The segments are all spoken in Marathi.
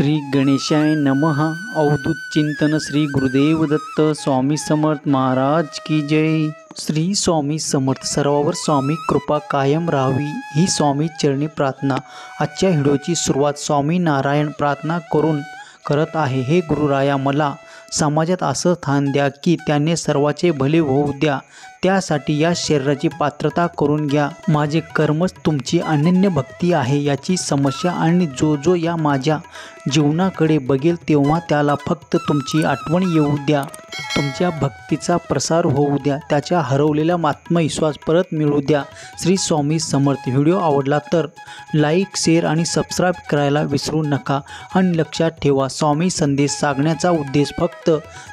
श्री गणेशाय नमः। अवधूत चिंतन श्री गुरुदेव दत्त स्वामी समर्थ महाराज की जय। श्री स्वामी समर्थ सर्वावर स्वामी कृपा कायम राहावी ही स्वामी चरणी प्रार्थना। आजच्या व्हिडिओची सुरुवात स्वामी नारायण प्रार्थना करून करत आहे। हे गुरुराया, मला समाजात असं स्थान द्या की त्याने सर्वाचे भले होऊ द्या, त्यासाठी या शरीराची पात्रता करून घ्या। माझे कर्मच तुमची अनन्य भक्ती आहे याची समस्या, आणि जो या माझ्या जीवनाकडे बघेल तेव्हा त्याला फक्त तुमची आठवण येऊ द्या। तुमच्या भक्तीचा प्रसार होऊ द्या, त्याच्या हरवलेला आत्मविश्वास परत मिळू द्या। श्री स्वामी समर्थ। व्हिडिओ आवडला तर लाईक, शेअर आणि सबस्क्राईब करायला विसरू नका। आणि लक्षात ठेवा, स्वामी संदेश सांगण्याचा उद्देश फक्त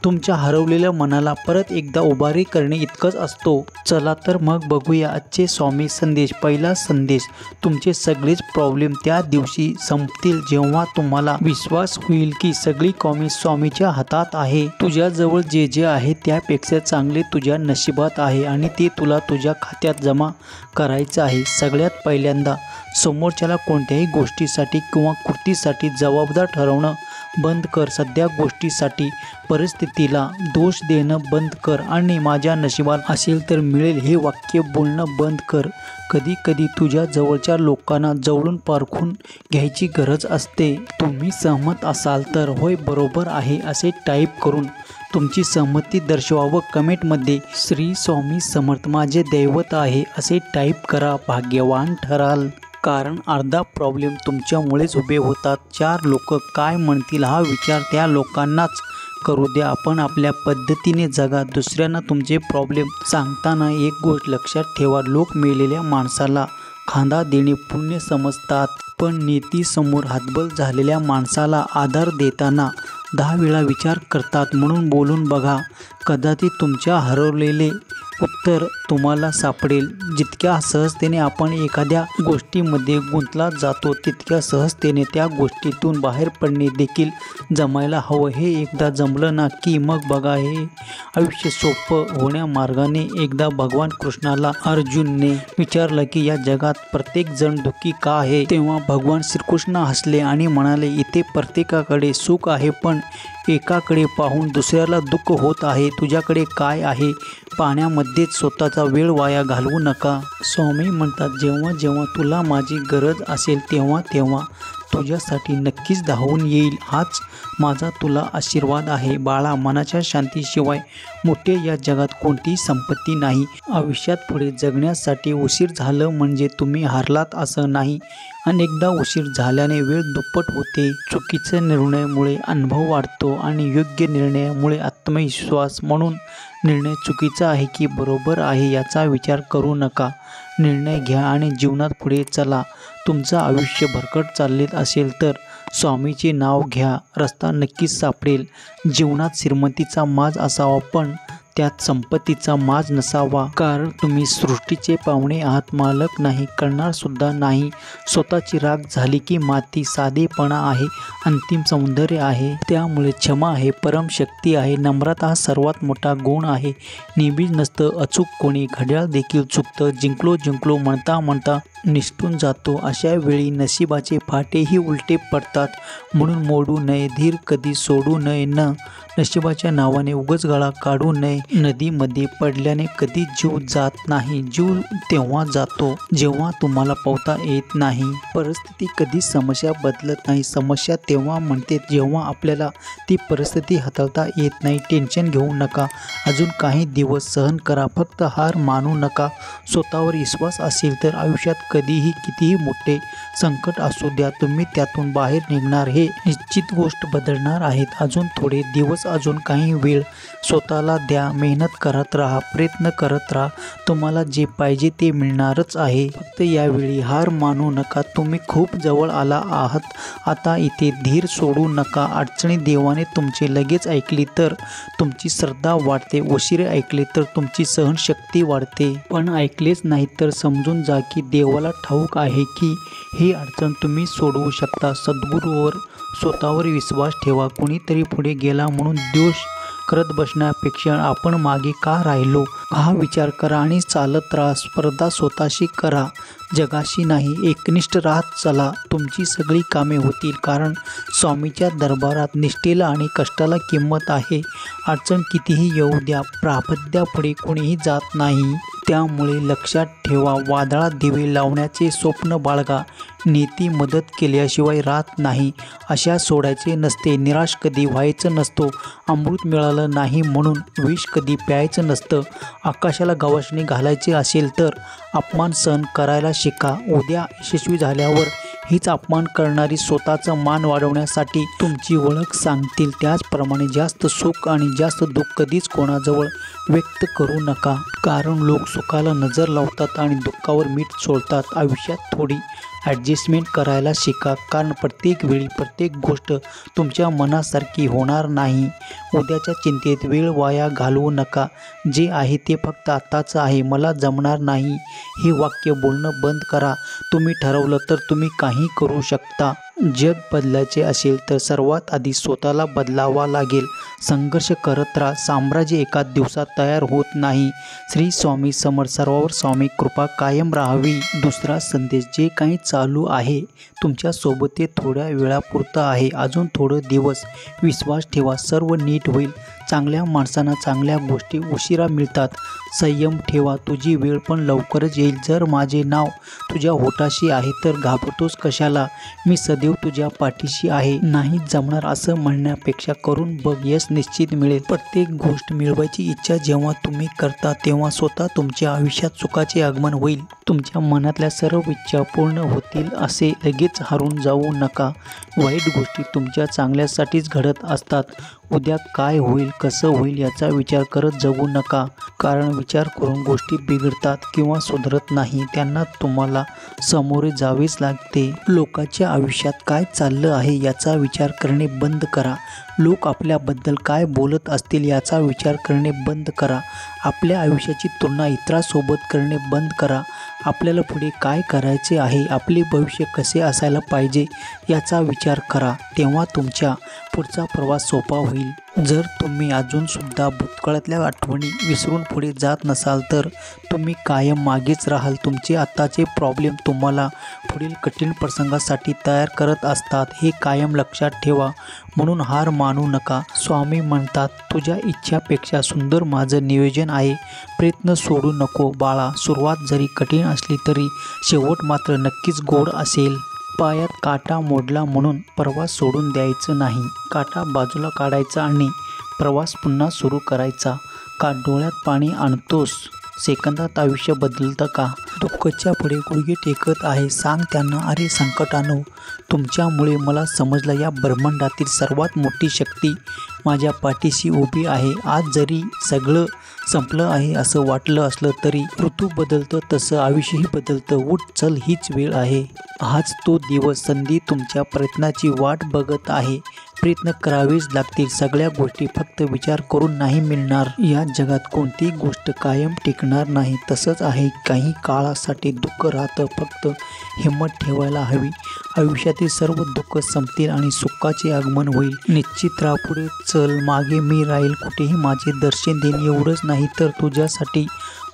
तुमच्या हरवलेल्या मनाला परत एकदा उभारी करणे इतकंच असतो। चला तर मग बघूया आजचे स्वामी संदेश। पहिला संदेश, तुमचे सगळेच प्रॉब्लेम त्या दिवशी संपतील जेव्हा तुम्हाला विश्वास होईल की सगळी कामे स्वामीच्या हातात आहे। तुझ्याजवळ जे आहे त्यापेक्षा चांगले तुझ्या नशिबात आहे, आणि ते तुला तुझ्या खात्यात जमा करायचं आहे। सगळ्यात पहिल्यांदा समोरच्याला कोणत्याही गोष्टीसाठी किंवा कृतीसाठी जबाबदार ठरवणं बंद कर। सध्या गोष्टीसाठी परिस्थितीला दोष देणं बंद कर, आणि माझ्या नशिबात असेल तर मिळेल हे वाक्य बोलणं बंद कर। कधी कधी तुझ्या जवळच्या लोकांना जवळून पारखून घ्यायची गरज असते। तुम्ही सहमत असाल तर होय, बरोबर आहे असे टाईप करून तुमची सहमती दर्शवावं। कमेंटमध्ये श्री स्वामी समर्थ माझे दैवत आहे असे टाईप करा, भाग्यवान ठराल। कारण अर्धा प्रॉब्लेम तुमच्यामुळेच उभे होतात। चार लोक काय म्हणतील हा विचार त्या लोकांनाच करू द्या। आपण आपल्या पद्धतीने जगा। दुसऱ्यांना तुमचे प्रॉब्लेम सांगताना एक गोष्ट लक्षात ठेवा, लोक मेलेल्या माणसाला खांदा देणे पुण्य समजतात, पण नीतीसमोर हतबल झालेल्या माणसाला आधार देताना 10 वेळा विचार करतात। म्हणून बोलून बघा, कदाचित तुमच्या हरवलेले उत्तर तुम्हाला सापडेल। जितक्या सहजतेने आपण एखाद्या गोष्टीमध्ये गुंतला जातो, तितक्या सहजतेने त्या गोष्टीतून बाहेर पडणे देखील जमायला हवं। हे एकदा जमलं ना की मग बघा, हे आयुष्य सोपं होण्या मार्गाने। एकदा भगवान कृष्णाला अर्जुनने विचारलं की या जगात प्रत्येक जण दुःखी का आहे, तेव्हा भगवान श्रीकृष्ण हसले आणि म्हणाले, इथे प्रत्येकाकडे सुख आहे, पण एकाकडे पाहून दुसऱ्याला दुःख होत आहे। तुझ्याकडे काय आहे पाहण्यामध्येच स्वतःचा वेळ वाया घालवू नका। स्वामी म्हणतात, जेव्हा जेव्हा तुला माझी गरज असेल तेव्हा तेव्हा तुझ्यासाठी नक्कीच धावून येईल। हाच माझा तुला आशीर्वाद आहे बाळा। मनाच्या शांतीशिवाय मोठे या जगात कोणतीही संपत्ती नाही। आयुष्यात पुढे जगण्यासाठी उशीर झालं म्हणजे तुम्ही हारलात असं नाही। अनेकदा उशीर झाल्याने वेळ दुप्पट होते। चुकीच्या निर्णयामुळे अनुभव वाढतो, आणि योग्य निर्णयामुळे आत्मविश्वास। म्हणून निर्णय चुकीचा आहे की बरोबर आहे याचा विचार करू नका। निर्णय घ्या आणि जीवनात पुढे चला। तुमचं आयुष्य भरकट चालले असेल तर स्वामीचे नाव घ्या, रस्ता नक्कीच सापडेल। जीवनात श्रीमंतीचा माज असावा, पण त्यात संपत्तीचा माज नसावा। कारण तुम्ही सृष्टीचे पाहुणे आहात, मालक नाही, करणार सुद्धा नाही। स्वतःची राख झाली की माती। साधेपणा आहे अंतिम सौंदर्य आहे। त्यामुळे क्षमा आहे परम शक्ती आहे। नम्रता हा सर्वात मोठा गुण आहे। नेहमीच नसतं अचूक कोणी, घड्याळ देखील चुकतं। जिंकलो म्हणता म्हणता निसटून जातो। अशा वेळी नशिबाचे फाटेही उलटे पडतात। म्हणून मोडू नये धीर, कधी सोडू नये नशिबाच्या नावाने उगाच गळा काढू नये। नदीमध्ये पडल्याने कधी जीव जात नाही। जीव तेव्हा जातो जेव्हा तुम्हाला पोहता येत नाही। परिस्थिती कधी समस्या बदलत नाही। समस्या तेव्हा म्हणते जेव्हा आपल्याला ती परिस्थिती हाताळता येत नाही। टेन्शन घेऊ नका, अजून काही दिवस सहन करा, फक्त हार मानू नका। स्वतःवर विश्वास असेल तर आयुष्यात कधीही कितीही मोठे संकट असू द्या, तुम्ही त्यातून बाहेर निघणार। हे निश्चित गोष्ट बदलणार आहेत। अजून थोडे दिवस, अजून काही वेळ स्वतःला द्या। मेहनत करत राहा, प्रयत्न करत राहा, तुम्हाला जे पाहिजे ते मिळणारच आहे। फक्त यावेळी हार मानू नका, तुम्ही खूप जवळ आला आहात। आता इथे धीर सोडू नका। अडचणी देवाने तुमचे लगेच ऐकली तर तुमची श्रद्धा वाढते, उशिरा ऐकले तर तुमची सहनशक्ती वाढते। पण ऐकलेच नाही तर समजून जा की देवाला ठाऊक आहे की ही अडचण तुम्ही सोडवू शकता। सद्गुरूवर स्वतःवर विश्वास ठेवा। कोणीतरी पुढे गेला म्हणून दोष करत बसण्यापेक्षा आपण मागे का राहिलो हा विचार करा आणि चालत राहा. स्पर्धा स्वतःशी करा, जगाशी नाही. एकनिष्ठ राहत चला, तुमची सगळी कामे होतील. कारण स्वामीच्या दरबारात निष्ठेला आणि कष्टाला किंमत आहे. अडचण कितीही येऊ द्या, प्राबल्यापुढे कोणीही जात नाही. त्यामुळे लक्षात ठेवा, वादळात दिवे लावण्याचे स्वप्न बाळगा. नेती मदत केल्याशिवाय राहत नाही, अशा सोडायचे नसते. निराश कधी व्हायचं नसतो. अमृत मिळालं नाही म्हणून विष कधी प्यायचं नसतं. आकाशाला गवसणी घालायचे असेल तर अपमान सहन करायला शिका. उद्या यशस्वी झाल्यावर हीच अपमान करणारी स्वतःचा मान वाढवण्यासाठी तुमची ओळख सांगतील. त्याचप्रमाणे जास्त सुख आणि जास्त दुःख कधीच कोणाजवळ व्यक्त करू नका. कारण लोक सुखाला नजर लावतात आणि दुःखावर मीठ सोडतात. आयुष्यात थोडी ॲडजस्टमेंट करायला शिका. कारण प्रत्येक वेळी प्रत्येक गोष्ट तुमच्या मनासारखी होणार नाही. उद्याच्या चिंतेत वेळ वाया घालवू नका. जे आहे ते फक्त आत्ताचं आहे. मला जमणार नाही हे वाक्य बोलणं बंद करा. तुम्ही ठरवलं तर तुम्ही काही करू शकता. जग बदलायचे असेल तर सर्वात आधी स्वतःला बदलावा लागेल. संघर्ष करत राहा. साम्राज्य एका दिवसात तयार होत नाही. श्री स्वामी समर्थ. सर्वावर स्वामी कृपा कायम राहावी. दुसरा संदेश, जे काही चालू आहे तुमच्यासोबत ते थोड्या वेळापुरतं आहे. अजून थोडं दिवस विश्वास ठेवा, सर्व नीट होईल. चांगल्या माणसांना चांगल्या गोष्टी उशिरा मिळतात. संयम ठेवा, तुझी वेळ पण लवकरच येईल. जर माझे नाव तुझ्या होठाशी आहे तर घाबरतोस कशाला? मी सदैव तुझ्या पाठीशी आहे. नाही जमणार असं म्हणण्यापेक्षा करून बघ, यश निश्चित मिळेल. प्रत्येक गोष्ट मिळवायची इच्छा जेव्हा तुम्ही करता तेव्हा स्वतः तुमच्या आयुष्यात सुखाचे आगमन होईल. तुमच्या मनातल्या सर्व इच्छा पूर्ण होतील असे लगेच हारून जाऊ नका. वाईट गोष्टी तुमच्या चांगल्यासाठीच घडत असतात. उद्या काय होईल, कसं होईल याचा विचार करत जगू नका. कारण विचार करून गोष्टी बिघडतात किंवा सुधारत नाही. त्यांना तुम्हाला सामोरे जावेच लागते. लोकांच्या आयुष्यात काय चाललं आहे याचा विचार करणे बंद करा. लोक आपल्याबद्दल काय बोलत असतील याचा विचार करणे बंद करा. आपल्या आयुष्याची तुलना इतरांसोबत करणे बंद करा. आपल्याला पुढे काय करायचे आहे, आपले भविष्य कसे असायला पाहिजे याचा विचार करा. तेव्हा तुमच्या पुढचा प्रवास सोपा होईल. जर तुम्ही अजूनसुद्धा भूतकाळातल्या आठवणी विसरून पुढे जात नसाल तर तुम्ही कायम मागेच राहाल. तुमचे आत्ताचे प्रॉब्लेम तुम्हाला पुढील कठीण प्रसंगासाठी तयार करत असतात, हे कायम लक्षात ठेवा. म्हणून हार मानू नका. स्वामी म्हणतात, तुझ्या इच्छापेक्षा सुंदर माझं नियोजन आहे. प्रयत्न सोडू नको बाळा. सुरुवात जरी कठीण असली तरी शेवट मात्र नक्कीच गोड असेल. पायात काटा मोडला म्हणून प्रवास सोडून द्यायचं नाही. काटा बाजूला काढायचा आणि प्रवास पुन्हा सुरू करायचा. का डोळ्यात पाणी आणतोस? सेकंदात आयुष्य बदलतं का? दुःखाच्या पुढे गुडघे टेकत आहे. सांग त्यांना, अरे संकटानो, तुमच्यामुळे मला समजलं या ब्रह्मांडातील सर्वात मोठी शक्ती माझ्या पाठीशी उभी आहे. आज जरी सगळं संपलं आहे असं वाटलं असलं तरी ऋतू बदलतं तसं आयुष्यही बदलतं. उठ, चल, हीच वेळ आहे. हाच तो दिवस. संधी तुमच्या प्रयत्नाची वाट बघत आहे. प्रयत्न करावेच लागतील. सगळ्या गोष्टी फक्त विचार करून नाही मिळणार. या जगात कोणतीही गोष्ट कायम टिकणार नाही. तसंच आहे, काही काळासाठी दुःख राहतं. फक्त हिंमत ठेवायला हवी. आयुष्यातील सर्व दुःख संपतील आणि सुखाचे आगमन होईल. निश्चित राहा, पुढे चल, मागे मी राहील. कुठेही माझे दर्शन देईन. एवढंच नाही तर तुझ्यासाठी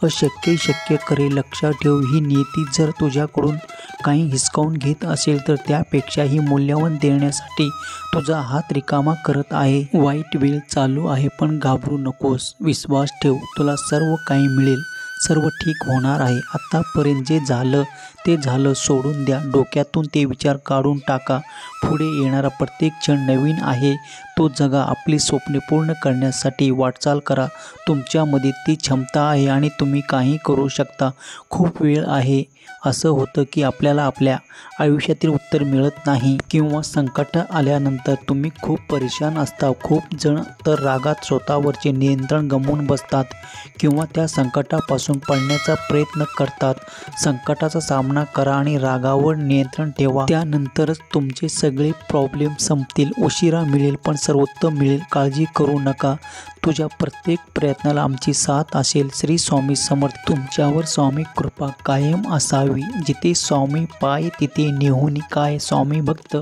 अशक्य शक्य करेल. लक्षात ठेव, ही नियती जर तुझ्याकडून काही हिसकावून घेत असेल तर त्यापेक्षाही मूल्यवान देण्यासाठी तुझा हात रिकामा करत आहे. वाईट वेळ चालू आहे पण घाबरू नकोस. विश्वास ठेव, तुला सर्व काही मिळेल. सर्व ठीक होणार आहे. आत्तापर्यंत जे झालं ते झालं, सोडून द्या. डोक्यातून ते विचार काढून टाका. पुढे येणारा प्रत्येक क्षण नवीन आहे, तो जगा. आपली स्वप्ने पूर्ण करण्यासाठी वाटचाल करा. तुमच्यामध्ये ती क्षमता आहे आणि तुम्ही काही करू शकता. खूप वेळ आहे. असं होतं की आपल्याला आपल्या आयुष्यातील उत्तर मिळत नाही किंवा संकट आल्यानंतर तुम्ही खूप परेशान असता. खूप जण तर रागात स्वतःवरचे नियंत्रण गमावून बसतात किंवा त्या संकटापासून पळण्याचा प्रयत्न करतात. संकटाचा सामना करा आणि रागावर नियंत्रण ठेवा. त्यानंतरच तुमचे सगळे प्रॉब्लेम संपतील. उशिरा मिळेल पण सर्वोत्तम मिळेल. काळजी करू नका. तुझ्या प्रत्येक प्रयत्नाला आमची साथ असेल. श्री स्वामी समर्थ. तुमच्यावर स्वामी कृपा कायम असावी. घडावी, जिथे स्वामी पाय तिथे नेहुनी काय, स्वामी भक्त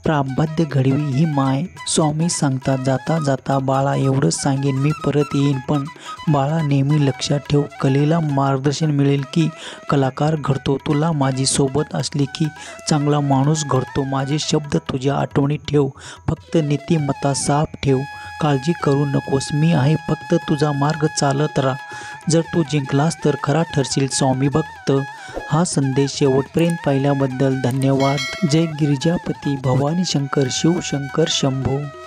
प्राबल्य घडवी ही माय. स्वामी सांगतात जाता जाता बाळा एवढंच सांगेन मी परत येईन, पण बाळा नेहमी लक्षात ठेव, कलेला मार्गदर्शन मिळेल की कलाकार घडतो, तुला माझी सोबत असली की चांगला माणूस घडतो. माझे शब्द तुझ्या आठवणीत ठेव, फक्त नीतिमत्ता साफ ठेव, काळजी करू नकोस, मी आहे, फक्त तुझा मार्ग चालत राहा. जर तू जिंकलास तर खरा ठरशील स्वामी भक्त. हा संदेश शेवटपर्यंत पाहिल्याबद्दल धन्यवाद. जय गिरिजापती भवानी शंकर शिवशंकर शंभो.